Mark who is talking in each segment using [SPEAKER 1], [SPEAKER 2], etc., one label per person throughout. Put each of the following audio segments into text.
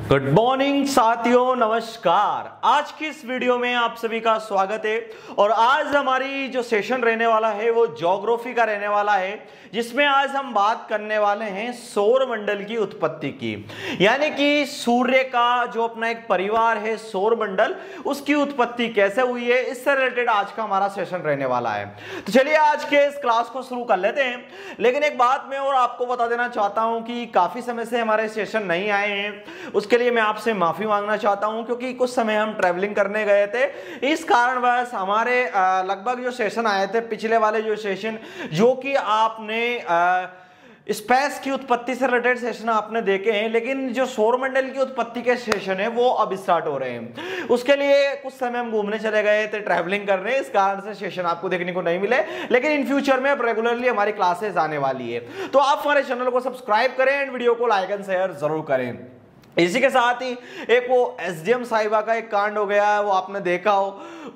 [SPEAKER 1] Good morning साथियों, नमस्कार। आज की इस वीडियो में आप सभी का स्वागत है। और आज हमारी जो सेशन रहने वाला है वो ज्योग्राफी का रहने वाला है, जिसमें आज हम बात करने वाले हैं सौर मंडल की उत्पत्ति की, यानी कि सूर्य का जो अपना एक परिवार है सौर मंडल, उसकी उत्पत्ति कैसे हुई है, इससे रिलेटेड आज का हमारा सेशन रहने वाला है। तो चलिए आज के इस क्लास को शुरू कर लेते हैं। लेकिन एक बात मैं और आपको बता देना चाहता हूं कि काफी समय से हमारे सेशन नहीं आए हैं, उसके लिए मैं आपसे माफी मांगना चाहता हूं, क्योंकि कुछ समय हम ट्रैवलिंग करने गए थे। इस कारणवश हमारे लगभग जो सेशन आए थे, पिछले वाले जो सेशन जो कि आपने स्पेस की उत्पत्ति से रिलेटेड सेशन आपने देखे हैं, लेकिन जो सौरमंडल की उत्पत्ति के सेशन है वो अब स्टार्ट हो रहे हैं। उसके लिए कुछ समय हम घूमने चले गए थे, ट्रैवलिंग करने, इस कारण से सेशन आपको देखने को नहीं मिले। लेकिन इन फ्यूचर में अब रेगुलरली हमारी क्लासेस आने वाली है, तो आप हमारे चैनल को सब्सक्राइब करें एंड वीडियो को लाइक एंड शेयर जरूर करें। इसी के साथ ही एक वो एसडीएम साहिबा का एक कांड हो गया, वो आपने देखा हो,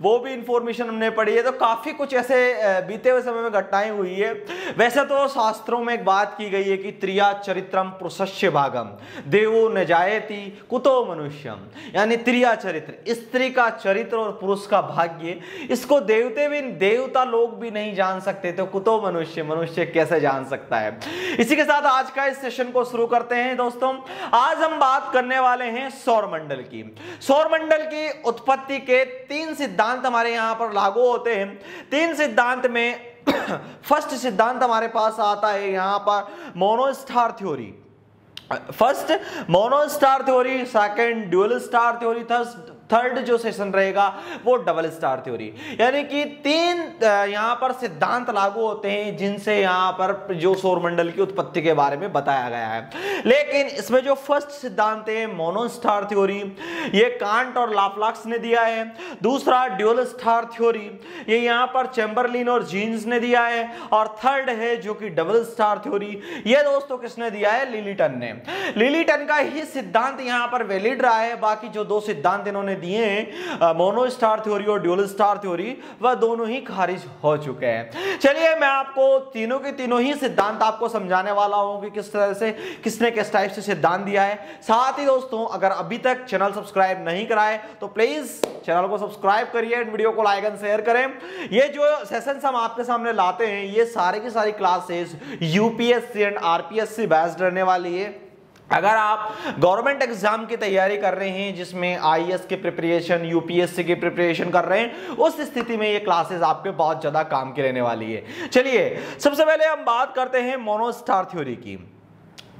[SPEAKER 1] वो भी इंफॉर्मेशन हमने पढ़ी है। तो काफी कुछ ऐसे बीते हुए समय में घटनाएं हुई है। वैसे तो शास्त्रों में एक बात की गई है कि त्रिया चरित्रम पुरुषस्य भागम देवो न जायति कुतो मनुष्यम, यानी त्रिया चरित्र, स्त्री का चरित्र और पुरुष का भाग्य, इसको देवता लोग भी नहीं जान सकते, तो कुतो मनुष्य, मनुष्य कैसे जान सकता है। इसी के साथ आज का इस सेशन को शुरू करते हैं। दोस्तों, आज हम बात करने वाले हैं सौरमंडल की। सौरमंडल की उत्पत्ति के 3 सिद्धांत हमारे यहां पर लागू होते हैं। 3 सिद्धांत में फर्स्ट सिद्धांत हमारे पास आता है यहां पर monostar theory. First monostar theory, second dual star theory, third जो सेशन रहेगा वो डबल स्टार थ्योरी। यानी कि 3 यहां पर सिद्धांत लागू होते हैं, जिनसे यहां पर जो सौरमंडल की उत्पत्ति के बारे में बताया गया है। लेकिन इसमें जो फर्स्ट सिद्धांत है मोनोस्टार थ्योरी, ये कांट और लाप्लाक्स ने दिया है। दूसरा ड्यूअल स्टार थ्योरी, ये यहां पर चैम्बरलिन और जीन्स ने दिया है। और थर्ड है जो कि डबल स्टार थ्योरी, ये दोस्तों किसने दिया है? लिलीटन ने। लिलीटन का ही सिद्धांत यहां पर वैलिड रहा है। बाकी जो 2 सिद्धांत इन्होंने दिए हैं, मोनोस्टार थ्योरी और ड्यूअल स्टार थ्योरी, वह दोनों ही खारिज हो चुके हैं। चलिए मैं आपको तीनों के तीनों ही सिद्धांत आपको समझाने वाला हूं कि किस तरह से किसने किस टाइप से सिद्धांत दिया है। साथ ही दोस्तों, अगर अभी तक चैनल सब्सक्राइब नहीं कराए तो प्लीज चैनल को सब्सक्राइब करिए, वीडियो को लाइक एंड शेयर करें। ये जो सेशंस हम आपके सामने लाते हैं, ये सारे की सारी classes UPSC and RPSC based रहने वाली है। अगर आप गवर्नमेंट एग्जाम की तैयारी कर रहे हैं, जिसमें आईएएस की प्रिपरेशन, यूपीएससी की प्रिपरेशन कर रहे हैं, उस स्थिति में ये क्लासेस आपके बहुत ज्यादा काम की रहने वाली है। चलिए सबसे पहले हम बात करते हैं मोनोस्टार थ्योरी की।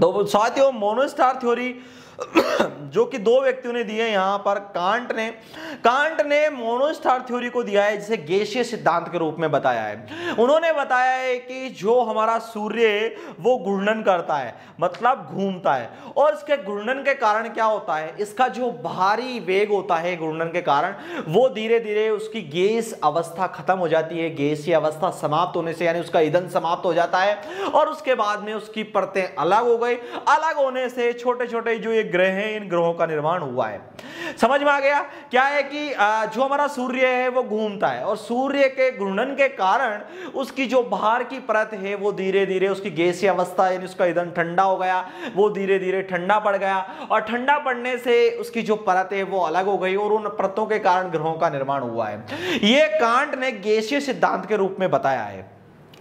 [SPEAKER 1] तो साथियों, मोनोस्टार थ्योरी जो कि 2 व्यक्तियों ने दिए यहां पर, कांट ने मोनोस्टार थ्योरी को दिया है, जिसे गैसीय सिद्धांत के रूप में बताया है। उन्होंने बताया है कि जो हमारा सूर्य है वो घूर्णन करता है, मतलब घूमता है, और इसके घूर्णन के कारण क्या होता है, इसका जो भारी वेग होता है घूर्णन के कारण, वो धीरे धीरे उसकी गैस अवस्था खत्म हो जाती है। गैसीय अवस्था समाप्त होने से, यानी उसका ईंधन समाप्त हो जाता है, और उसके बाद में उसकी परतें अलग हो गई। अलग होने से छोटे छोटे जो ग्रह हैं, इन ग्रहों का निर्माण हुआ है। समझ में आ गया? क्या है कि जो हमारा सूर्य है वो घूमता है, और सूर्य के घूर्णन के कारण उसकी जो बाहर की परत है वो धीरे धीरे उसकी गैसीय अवस्था, यानी उसका ईंधन ठंडा हो गया, वो धीरे धीरे ठंडा पड़ गया, और ठंडा पड़ने से उसकी जो परत है वो अलग हो गई, और उन परतों के कारण ग्रहों का निर्माण हुआ है। ये कांट ने गैसीय सिद्धांत के रूप में बताया है,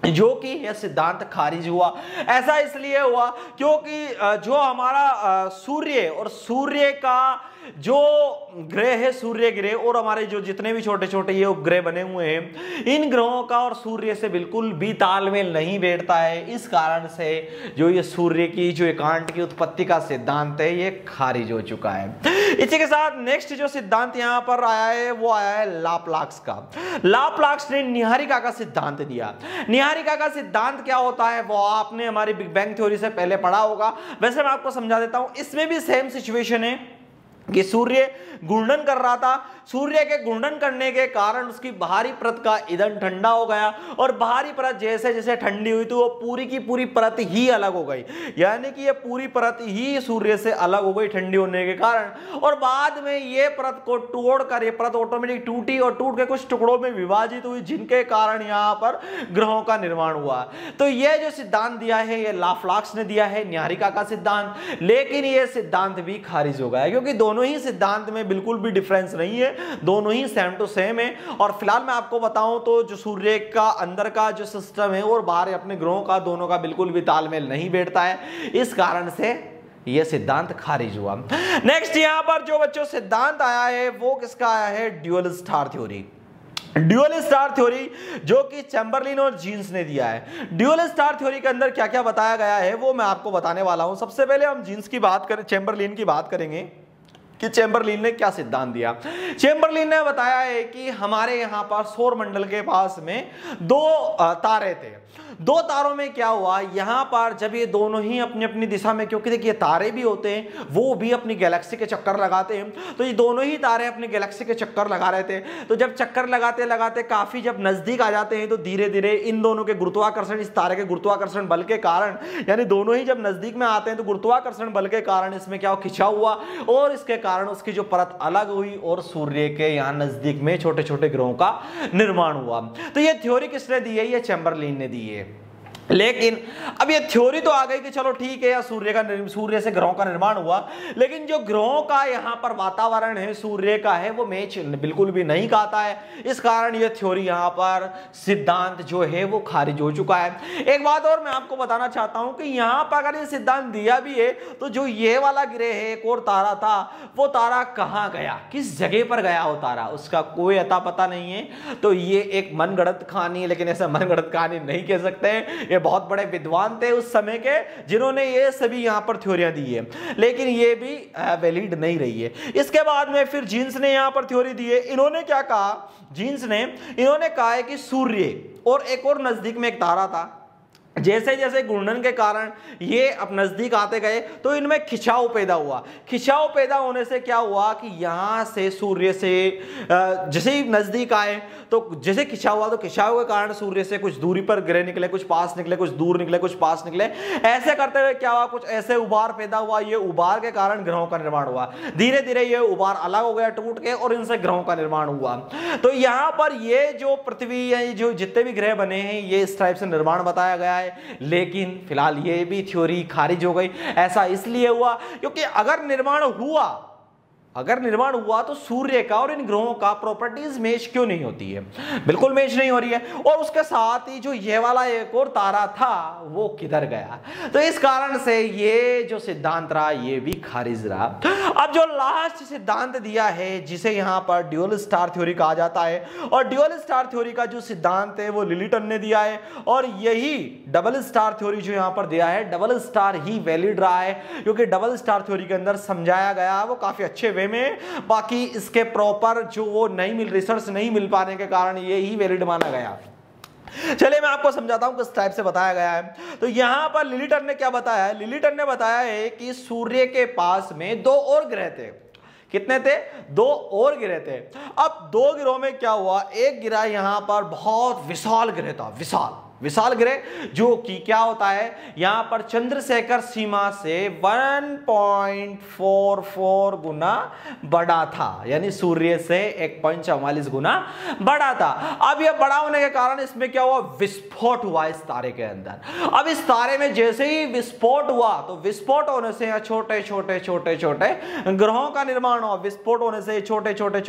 [SPEAKER 1] जो कि यह सिद्धांत खारिज हुआ। ऐसा इसलिए हुआ क्योंकि जो हमारा सूर्य और सूर्य का जो ग्रह है, सूर्य ग्रह, और हमारे जो जितने भी छोटे छोटे ये उपग्रह बने हुए हैं, इन ग्रहों का और सूर्य से बिल्कुल भी तालमेल नहीं बैठता है। इस कारण से जो ये सूर्य की जो कांट की उत्पत्ति का सिद्धांत है, ये खारिज हो चुका है। इसी के साथ नेक्स्ट जो सिद्धांत यहां पर आया है वो आया है लाप्लाक्स का। लाप्लाक्स ने निहारिका का सिद्धांत दिया। निहारिका का सिद्धांत क्या होता है वो आपने हमारी बिग बैंग थ्योरी से पहले पढ़ा होगा। वैसे मैं आपको समझा देता हूं, इसमें भी सेम सिचुएशन है। कि सूर्य घूर्णन कर रहा था। सूर्य के घूर्णन करने के कारण उसकी बाहरी परत का ईंधन ठंडा हो गया और बाहरी परत जैसे जैसे ठंडी हुई तो वो पूरी की पूरी परत ही अलग हो गई, यानी कि ये पूरी परत ही सूर्य से अलग हो गई ठंडी होने के कारण। और बाद में ये परत को तोड़कर ये परत ऑटोमेटिक टूटी और टूट के कुछ टुकड़ों में विभाजित हुई, जिनके कारण यहाँ पर ग्रहों का निर्माण हुआ। तो ये जो सिद्धांत दिया है ये लाप्लास ने दिया है, न्यारिका का सिद्धांत, लेकिन ये सिद्धांत भी खारिज हो गया क्योंकि दोनों ही सिद्धांत में बिल्कुल भी डिफरेंस नहीं है, दोनों ही सेम टू सेम है। और फिलहाल मैं आपको बताऊं तो जो सूर्य का अंदर का जो सिस्टम है और बाहर अपने ग्रहों का, दोनों का बिल्कुल भी तालमेल नहीं बैठता है, इस कारण से यह सिद्धांत खारिज हुआ। नेक्स्ट यहां पर जो बच्चों सिद्धांत आया है वो किसका आया है? Dual star theory. Dual star theory जो कि चैम्बरलिन और जीन्स ने दिया है। ड्यूअल स्टार थ्योरी के अंदर क्या क्या बताया गया है वो मैं आपको बताने वाला हूं। सबसे पहले हम जीन्स की बात करें, चैम्बरलिन की बात करेंगे कि चैम्बरलिन ने क्या सिद्धांत दिया। चैम्बरलिन ने बताया है कि हमारे यहां पर सौर मंडल के पास में दो तारे थे। दो तारों में क्या हुआ, यहां पर जब ये दोनों ही अपनी अपनी दिशा में, क्योंकि देखिए तारे भी होते हैं वो भी अपनी गैलेक्सी के चक्कर लगाते हैं, तो ये दोनों ही तारे अपनी गैलेक्सी के चक्कर लगा रहे थे। तो जब चक्कर लगाते लगाते काफी जब नजदीक आ जाते हैं तो धीरे धीरे इन दोनों के गुरुत्वाकर्षण, इस तारे के गुरुत्वाकर्षण बल के कारण, यानी दोनों ही जब नजदीक में आते हैं तो गुरुत्वाकर्षण बल के कारण इसमें क्या खिंचाव हुआ और इसके कारण उसकी जो परत अलग हुई और सूर्य के यहां नजदीक में छोटे छोटे ग्रहों का निर्माण हुआ। तो ये थ्योरी किसने दी है? ये चैम्बरलिन ने दी है। लेकिन अब ये थ्योरी तो आ गई कि चलो ठीक है यार, सूर्य से ग्रहों का निर्माण हुआ, लेकिन जो ग्रहों का यहाँ पर वातावरण है सूर्य का है वो मैच बिल्कुल भी नहीं खाता है। इस कारण ये थ्योरी यहाँ पर सिद्धांत जो है वो खारिज हो चुका है। एक बात और मैं आपको बताना चाहता हूं कि यहाँ पर अगर ये सिद्धांत दिया भी है तो जो ये वाला ग्रह है, एक और तारा था, वो तारा कहाँ गया, किस जगह पर गया वो तारा, उसका कोई अता पता नहीं है। तो ये एक मनगढ़ंत कहानी है, लेकिन ऐसा मनगढ़ंत कहानी नहीं कह सकते हैं। ये बहुत बड़े विद्वान थे उस समय के जिन्होंने ये सभी यहां पर थ्योरियां दी है, लेकिन ये भी वैलिड नहीं रही है। इसके बाद में फिर जीन्स ने यहां पर थ्योरी दी है। इन्होंने क्या कहा, जीन्स ने इन्होंने कहा है कि सूर्य और एक और नजदीक में एक तारा था, जैसे जैसे घूर्णन के कारण ये अब नजदीक आते गए तो इनमें खिंचाव पैदा हुआ। खिंचाव पैदा होने से क्या हुआ कि यहां से सूर्य से जैसे ही नजदीक आए तो जैसे खिंचाव हुआ तो खिंचाव के कारण सूर्य से कुछ दूरी पर ग्रह निकले, कुछ पास निकले, कुछ दूर निकले, कुछ पास निकले। ऐसे करते हुए क्या हुआ, कुछ ऐसे उबार पैदा हुआ। ये उबार के कारण ग्रहों का निर्माण हुआ। धीरे धीरे ये उबार अलग हो गया टूट के और इनसे ग्रहों का निर्माण हुआ। तो यहां पर ये जो पृथ्वी है, जो जितने भी ग्रह बने हैं, ये इस टाइप से निर्माण बताया गया है। लेकिन फिलहाल ये भी थ्योरी खारिज हो गई। ऐसा इसलिए हुआ क्योंकि अगर निर्माण हुआ तो सूर्य का और इन ग्रहों का प्रॉपर्टीज मैच क्यों नहीं होती है? बिल्कुल मैच नहीं हो रही है। और उसके साथ ही जो ये वाला एक और तारा था वो किधर गया? तो इस कारण से ये जो सिद्धांत रहा ये भी खारिज रहा। अब जो लास्ट सिद्धांत दिया है जिसे यहां पर ड्यूअल स्टार थ्योरी कहा जाता है, और ड्यूअल स्टार थ्योरी का जो सिद्धांत है वो लिलिटन ने दिया है, और यही डबल स्टार थ्योरी जो यहां पर दिया है, डबल स्टार ही वैलिड रहा है क्योंकि डबल स्टार थ्योरी के अंदर समझाया गया वो काफी अच्छे में। बाकी इसके प्रॉपर जो वो रिसर्च नहीं मिल पाने के कारण ये ही वैलिड माना गया। चलिए मैं आपको समझाता हूं किस टाइप से बताया गया है। तो यहां पर लिलिटन ने क्या बताया है? लिलिटन ने बताया है कि सूर्य के पास में दो और ग्रह थे। कितने थे? दो और ग्रह थे। अब दो ग्रहों में क्या हुआ, एक ग्रह यहां पर बहुत विशाल ग्रह था, विशाल ग्रह जो कि क्या होता है यहां पर चंद्रशेखर सीमा से 1.44 गुना बड़ा था, यानी सूर्य से 1.44 गुना बड़ा था। अब यह बड़ा होने के कारण इसमें क्या हुआ, विस्फोट हुआ इस तारे के अंदर। अब इस तारे में जैसे ही विस्फोट हुआ तो विस्फोट होने से यहाँ छोटे छोटे ग्रहों का निर्माण हुआ। विस्फोट होने से छोटे छोटे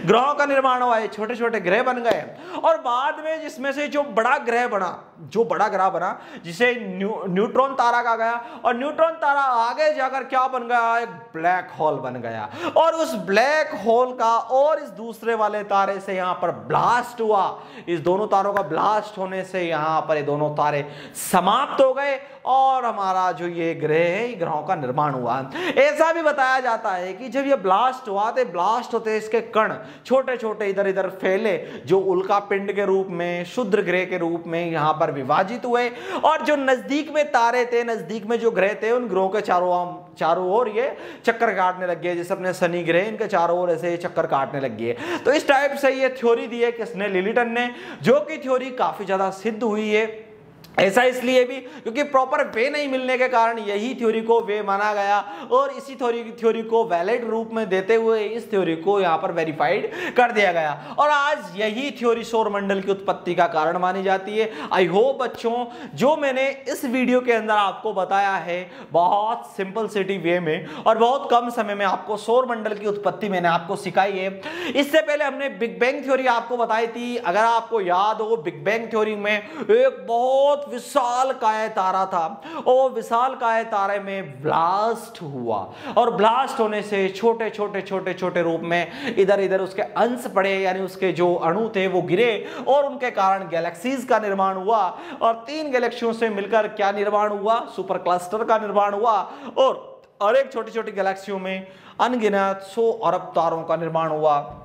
[SPEAKER 1] ग्रहों का निर्माण हुआ, छोटे छोटे ग्रह बन गए। और बाद में जिसमें से जो बड़ा ग्रह बना जिसे न्यूट्रॉन तारा कहा गया, और न्यूट्रॉन तारा आगे जाकर क्या बन गया, एक ब्लैक होल बन गया। और उस ब्लैक होल का और इस दूसरे वाले तारे से यहां पर ब्लास्ट हुआ। इस दोनों तारों का ब्लास्ट होने से यहां पर ये दोनों तारे समाप्त हो गए और हमारा जो ये ग्रह है, ग्रहों का निर्माण हुआ। ऐसा भी बताया जाता है कि जब ये ब्लास्ट हुआ तो ब्लास्ट होते इसके कण छोटे छोटे इधर इधर फैले, जो उल्का पिंड के रूप में, क्षुद्र ग्रह के रूप में यहां पर विभाजित हुए। और जो नजदीक में तारे थे, नजदीक में जो ग्रह थे, उन ग्रहों के चारों चारों ओर ये चक्कर काटने लग गए, जैसे अपने शनि ग्रह इनके चारों ओर ऐसे चक्कर काटने लग गए। तो इस टाइप से ये थ्योरी दी है किसने, लिलिटन ने, जो कि थ्योरी काफी ज्यादा सिद्ध हुई है। ऐसा इसलिए भी क्योंकि प्रॉपर वे नहीं मिलने के कारण यही थ्योरी को वे माना गया और इसी थ्योरी को वैलिड रूप में देते हुए इस थ्योरी को यहां पर वेरीफाइड कर दिया गया और आज यही थ्योरी सौरमंडल की उत्पत्ति का कारण मानी जाती है। आई होप बच्चों जो मैंने इस वीडियो के अंदर आपको बताया है बहुत सिंपल सिटी वे में और बहुत कम समय में आपको सौरमंडल की उत्पत्ति मैंने आपको सिखाई है। इससे पहले हमने बिग बैंग थ्योरी आपको बताई थी। अगर आपको याद हो, बिग बैंग थ्योरी में एक बहुत विशाल काय तारा था और विशाल काय तारे में ब्लास्ट हुआ और ब्लास्ट होने से छोटे छोटे छोटे छोटे रूप में इधर इधर उसके अंश पड़े, यानी उसके जो अणु थे वो गिरे और उनके कारण गैलेक्सीज का निर्माण हुआ और 3 गैलेक्सियों से मिलकर क्या निर्माण हुआ, सुपर क्लस्टर का निर्माण हुआ और एक छोटी छोटी गैलेक्सियों में अनगिनत 100 अरब तारों का निर्माण हुआ।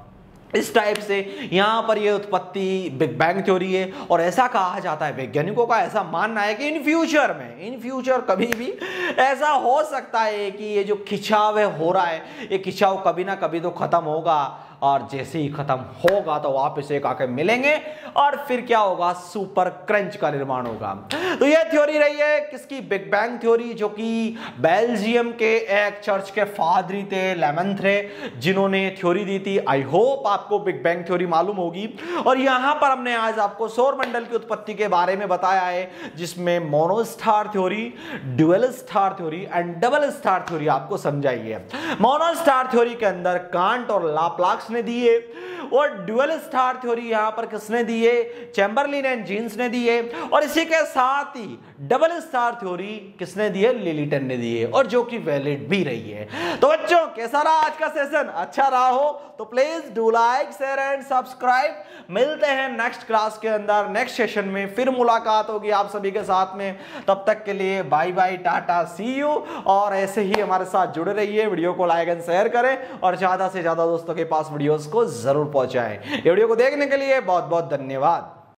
[SPEAKER 1] इस टाइप से यहां पर यह उत्पत्ति बिग बैंग थ्योरी है और ऐसा कहा जाता है, वैज्ञानिकों का ऐसा मानना है कि इन फ्यूचर कभी भी ऐसा हो सकता है कि ये जो खिंचाव हो रहा है, ये खिंचाव कभी ना कभी तो खत्म होगा और जैसे ही खत्म होगा तो वापस एक आके मिलेंगे और फिर क्या होगा, सुपर क्रंच का निर्माण होगा। तो यह थ्योरी रही है किसकी, बिग बैंग थ्योरी, जो कि बेल्जियम के एक चर्च के फादरी थे, लेमंथरे, जिन्होंने थ्योरी दी थी। आई होप आपको बिग बैंग थ्योरी मालूम होगी और यहां पर हमने आज आपको सौरमंडल की उत्पत्ति के बारे में बताया है, जिसमें monostar theory, dual star theory and double star theory आपको समझाई है। मोनोस्टार थ्योरी के अंदर कांट और लाप्लास ने दिए और ड्यूअल स्टार थ्योरी यहां पर किसने दिए, चैम्बरलिन एंड जीन्स ने दिए और इसी के साथ ही डबल स्टार थ्योरी किसने दिए, लिलिटन ने दिए और जो कि वैलिड भी रही है। तो बच्चों कैसा रहा आज का सेशन, अच्छा रहा हो तो please do like share and subscribe. मिलते हैं नेक्स्ट क्लास के अंदर, नेक्स्ट सेशन में फिर मुलाकात होगी आप सभी के साथ में। तब तक के लिए bye bye, tata, see you और ऐसे ही हमारे साथ जुड़े रहिए। वीडियो को लाइक एंड शेयर करें और ज्यादा से ज्यादा दोस्तों के पास वीडियोस को जरूर पहुंचाएं। वीडियो को देखने के लिए बहुत बहुत धन्यवाद।